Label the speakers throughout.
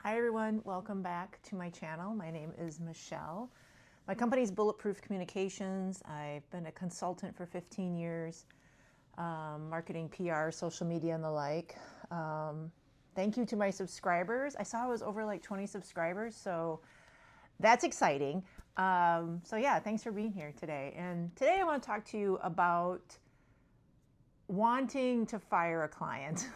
Speaker 1: Hi everyone, welcome back to my channel. My name is Michelle. My company is BulletProof Communications. I've been a consultant for 15 years, marketing, PR, social media, and the like. Thank you to my subscribers. I saw I was over like 20 subscribers, so that's exciting. So yeah, thanks for being here today. And today I want to talk to you about wanting to fire a client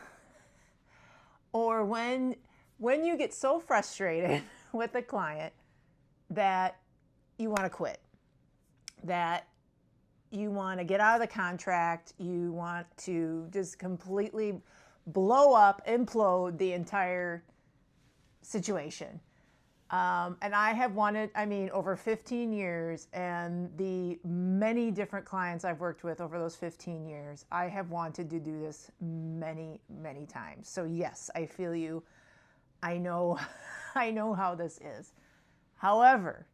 Speaker 1: or when you get so frustrated with a client that you want to quit, that you want to get out of the contract, you want to just completely blow up, implode the entire situation. And I have wanted, over 15 years and the many different clients I've worked with over those 15 years, I have wanted to do this many, many times. So yes, I feel you. I know, I know how this is. However,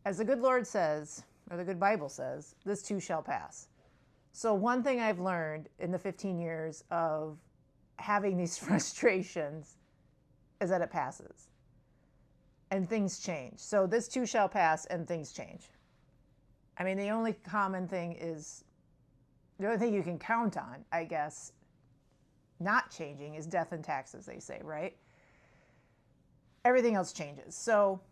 Speaker 1: as the good Lord says, or the good Bible says, this too shall pass. So one thing I've learned in the 15 years of having these frustrations is that it passes and things change. So this too shall pass and things change. The only common thing is, the only thing you can count on, I guess, not changing is death and taxes, they say, right? Everything else changes. So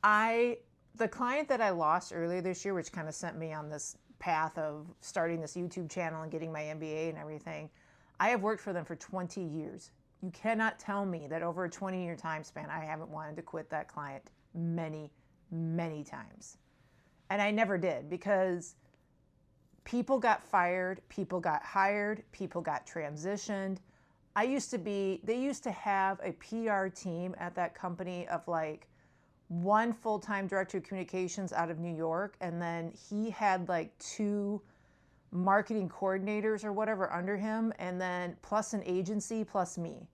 Speaker 1: the client that I lost earlier this year, which kind of sent me on this path of starting this YouTube channel and getting my MBA and everything, I have worked for them for 20 years. You cannot tell me that over a 20-year time span, I haven't wanted to quit that client many, many times. And I never did, because people got fired, people got hired, people got transitioned. They used to have a PR team at that company of like one full-time director of communications out of New York, and then he had like two marketing coordinators or whatever under him, and then plus an agency plus me.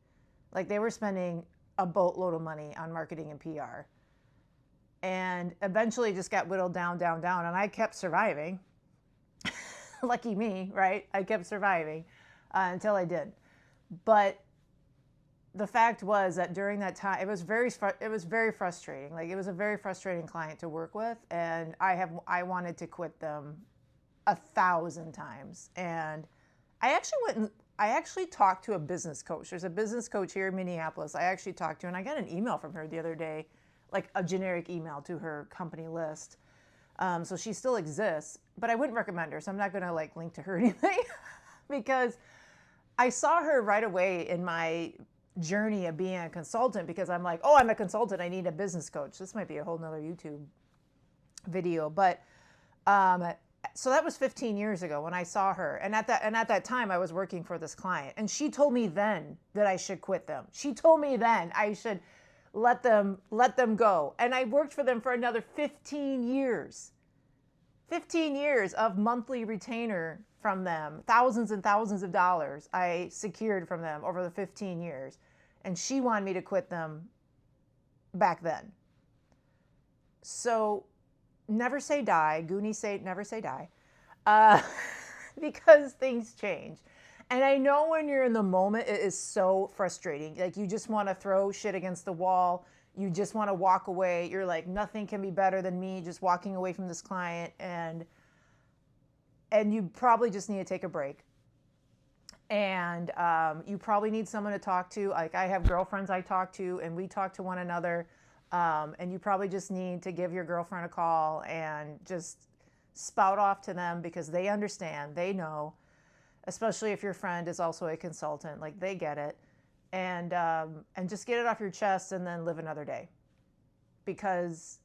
Speaker 1: Like, they were spending a boatload of money on marketing and PR. And eventually it just got whittled down, down, down, and I kept surviving. Lucky me, right? I kept surviving until I did. But the fact was that during that time, it was very frustrating. Like, it was a very frustrating client to work with, and I wanted to quit them 1,000 times. And I actually talked to a business coach. There's a business coach here in Minneapolis I actually talked to, and I got an email from her the other day, like a generic email to her company list. So she still exists, but I wouldn't recommend her. So I'm not going to like link to her or anything because I saw her right away in my journey of being a consultant, because I'm like, oh, I'm a consultant, I need a business coach. This might be a whole nother YouTube video, but so that was 15 years ago when I saw her. And at that time I was working for this client, and she told me then that I should quit them. She told me then I should let them go. And I worked for them for another 15 years. 15 years of monthly retainer from them, thousands and thousands of dollars I secured from them over the 15 years. And she wanted me to quit them back then. So never say die. Goonies say never say die. Because things change. And I know when you're in the moment, it is so frustrating. Like, you just want to throw shit against the wall. You just want to walk away. You're like, nothing can be better than me just walking away from this client. And you probably just need to take a break. And you probably need someone to talk to. Like, I have girlfriends I talk to, and we talk to one another. And you probably just need to give your girlfriend a call and just spout off to them, because they understand, they know, especially if your friend is also a consultant, like, they get it. And just get it off your chest and then live another day, because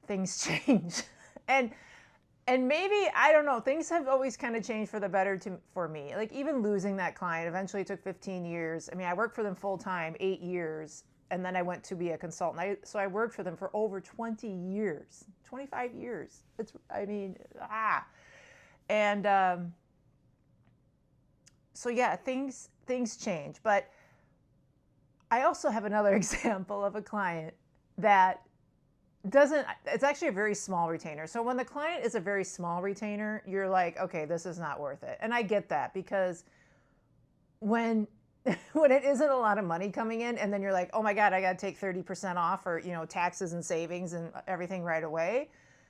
Speaker 1: things change. And maybe, I don't know, things have always kind of changed for the better for me. Like, even losing that client eventually took 15 years. I worked for them full time, 8 years. And then I went to be a consultant. So I worked for them for over 20 years, 25 years. And so yeah, things change. But I also have another example of a client that it's actually a very small retainer. So when the client is a very small retainer, you're like, okay, this is not worth it. And I get that, because when when it isn't a lot of money coming in, and then you're like, oh my God, I got to take 30% off, or, taxes and savings and everything right away.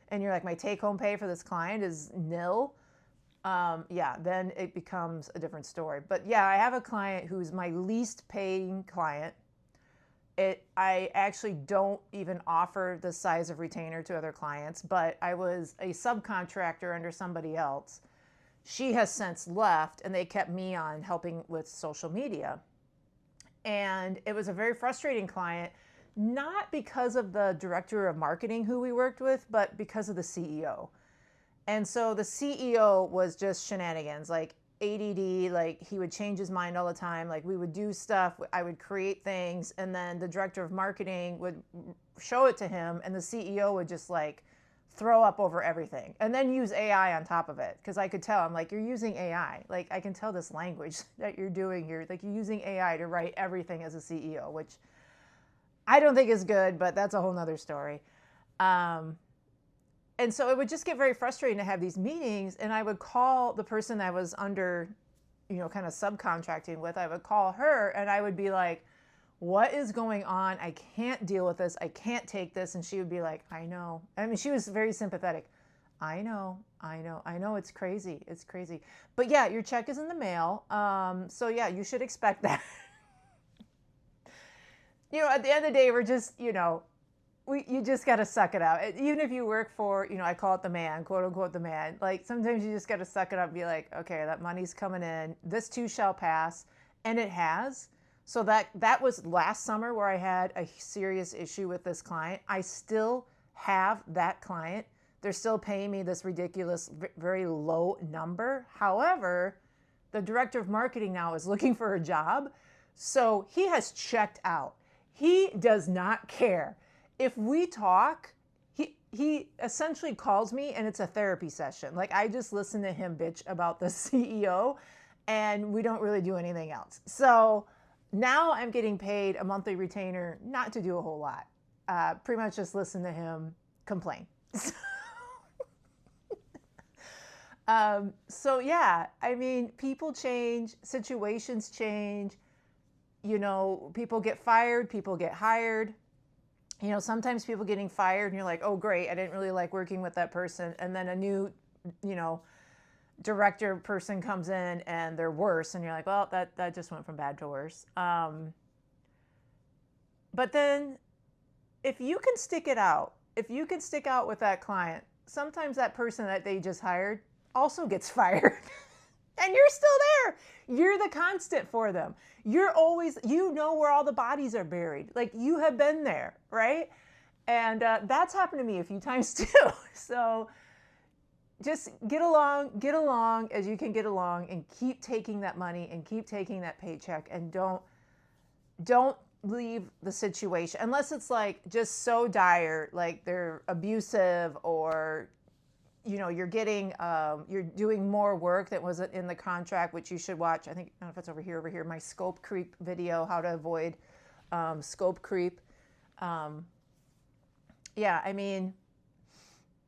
Speaker 1: And you're like, my take home pay for this client is nil. Yeah, then it becomes a different story. But yeah, I have a client who's my least paying client. I actually don't even offer the size of retainer to other clients, but I was a subcontractor under somebody else. She has since left, and they kept me on helping with social media. And it was a very frustrating client, not because of the director of marketing who we worked with, but because of the CEO. And so the CEO was just shenanigans, like ADD, like he would change his mind all the time. Like we would do stuff, I would create things, and then the director of marketing would show it to him, and the CEO would just like throw up over everything and then use AI on top of it. Cause I could tell, I'm like, you're using AI. Like I can tell this language that you're doing here. Like you're using AI to write everything as a CEO, which I don't think is good, but that's a whole nother story. And so it would just get very frustrating to have these meetings, and I would call the person I was under, kind of subcontracting with. I would call her and I would be like, what is going on? I can't deal with this. I can't take this. And she would be like, I know. I mean, she was very sympathetic. I know. It's crazy. It's crazy. But yeah, your check is in the mail. So yeah, you should expect that. At the end of the day, we're just, you just got to suck it out. Even if you work for, I call it the man, quote unquote, the man. Like sometimes you just got to suck it up and be like, okay, that money's coming in. This too shall pass. And it has. So that was last summer where I had a serious issue with this client. I still have that client. They're still paying me this ridiculous, very low number. However, the director of marketing now is looking for a job. So he has checked out. He does not care. If we talk, he essentially calls me and it's a therapy session. Like I just listen to him bitch about the CEO and we don't really do anything else. So now I'm getting paid a monthly retainer not to do a whole lot. Pretty much just listen to him complain. So yeah, I mean, people change, situations change, people get fired, people get hired. Sometimes people getting fired and you're like, oh great, I didn't really like working with that person. And then a new, director person comes in and they're worse. And you're like, well, that just went from bad to worse. But then if you can stick it out, with that client, sometimes that person that they just hired also gets fired. And you're still there. You're the constant for them. You're always, where all the bodies are buried. Like you have been there, right? And that's happened to me a few times too. So just get along as you can get along, and keep taking that money and keep taking that paycheck, and don't leave the situation unless it's like just so dire, like they're abusive, or you're getting, you're doing more work that wasn't in the contract, which you should watch. I don't know if it's over here, my scope creep video, how to avoid scope creep. Yeah, I mean,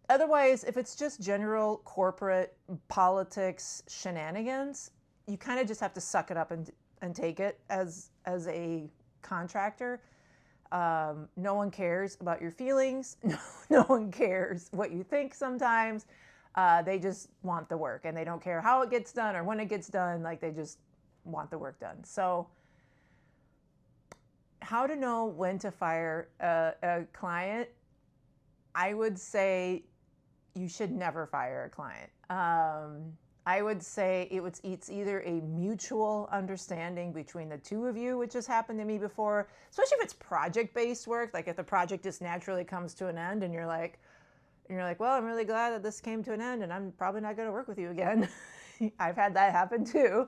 Speaker 1: otherwise, if it's just general corporate politics shenanigans, you kind of just have to suck it up and take it as a contractor. No one cares about your feelings. No one cares what you think sometimes. They just want the work, and they don't care how it gets done or when it gets done. Like they just want the work done. So how to know when to fire a client? I would say you should never fire a client. I would say it's either a mutual understanding between the two of you, which has happened to me before, especially if it's project-based work. Like if the project just naturally comes to an end and you're like, well, I'm really glad that this came to an end and I'm probably not going to work with you again. I've had that happen too.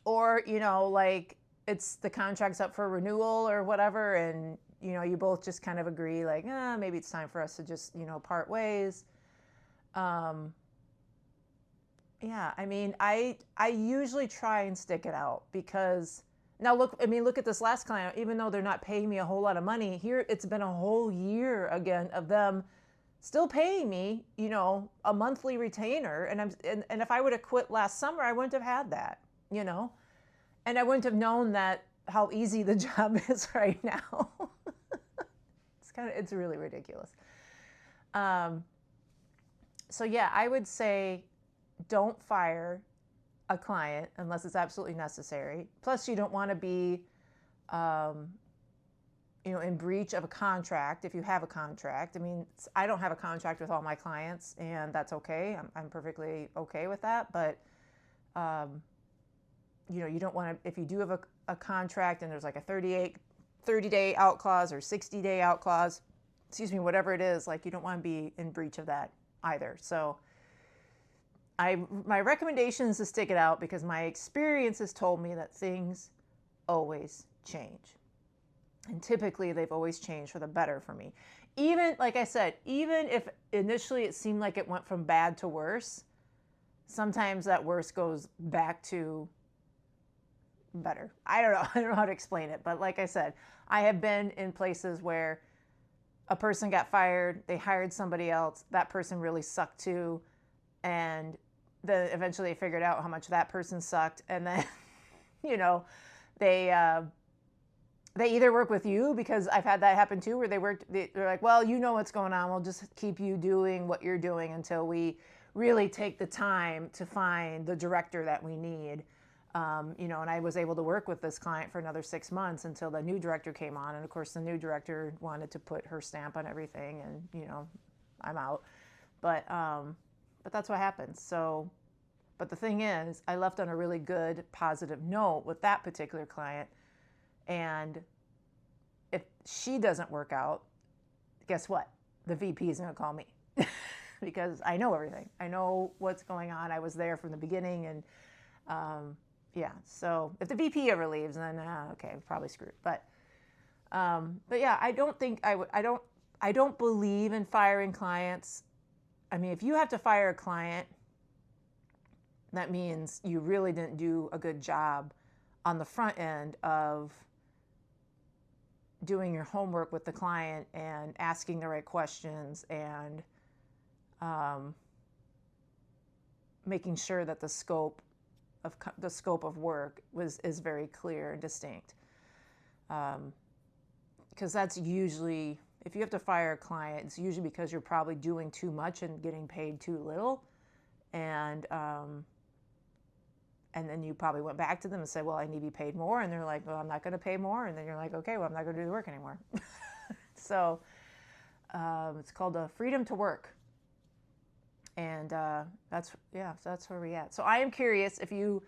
Speaker 1: Or, like it's the contract's up for renewal or whatever. And, you both just kind of agree like, maybe it's time for us to just, part ways. Yeah, I mean, I usually try and stick it out, because now look at this last client. Even though they're not paying me a whole lot of money here, it's been a whole year again of them still paying me, a monthly retainer. And if I would have quit last summer, I wouldn't have had that, And I wouldn't have known that how easy the job is right now. It's really ridiculous. So yeah, I would say don't fire a client unless it's absolutely necessary. Plus, you don't want to be, in breach of a contract if you have a contract. I mean, I don't have a contract with all my clients, and that's okay. I'm perfectly okay with that. But, you don't want to, if you do have a contract and there's like a 30-day out clause or 60-day out clause, whatever it is, like you don't want to be in breach of that either. So my recommendation is to stick it out because my experience has told me that things always change. And typically they've always changed for the better for me. Even, like I said, even if initially it seemed like it went from bad to worse, sometimes that worse goes back to better. I don't know how to explain it. But like I said, I have been in places where a person got fired, they hired somebody else, that person really sucked too, and then eventually they figured out how much that person sucked, and then, they either work with you, because I've had that happen too, where they're like, well, you know what's going on, we'll just keep you doing what you're doing until we really take the time to find the director that we need. And I was able to work with this client for another 6 months until the new director came on. And of course, the new director wanted to put her stamp on everything, and, I'm out. But that's what happens. So, but the thing is, I left on a really good, positive note with that particular client. And if she doesn't work out, guess what? The VP is going to call me because I know everything. I know what's going on. I was there from the beginning, and, so if the VP ever leaves, then okay, probably screwed. But yeah, I don't think I would. I don't believe in firing clients. I mean, if you have to fire a client, that means you really didn't do a good job on the front end of doing your homework with the client and asking the right questions and making sure that the scope of work is very clear and distinct. Because that's usually, if you have to fire a client, it's usually because you're probably doing too much and getting paid too little. And then you probably went back to them and said, well, I need to be paid more. And they're like, well, I'm not going to pay more. And then you're like, okay, well, I'm not going to do the work anymore. So it's called the freedom to work. And that's where we're at. So I am curious if you,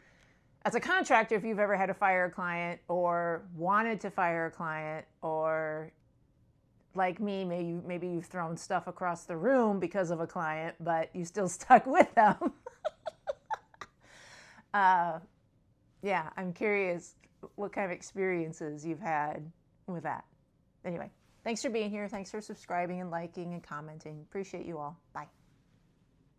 Speaker 1: as a contractor, if you've ever had to fire a client or wanted to fire a client, or like me, maybe you've thrown stuff across the room because of a client, but you still stuck with them. I'm curious what kind of experiences you've had with that. Anyway, thanks for being here. Thanks for subscribing and liking and commenting. Appreciate you all. Bye.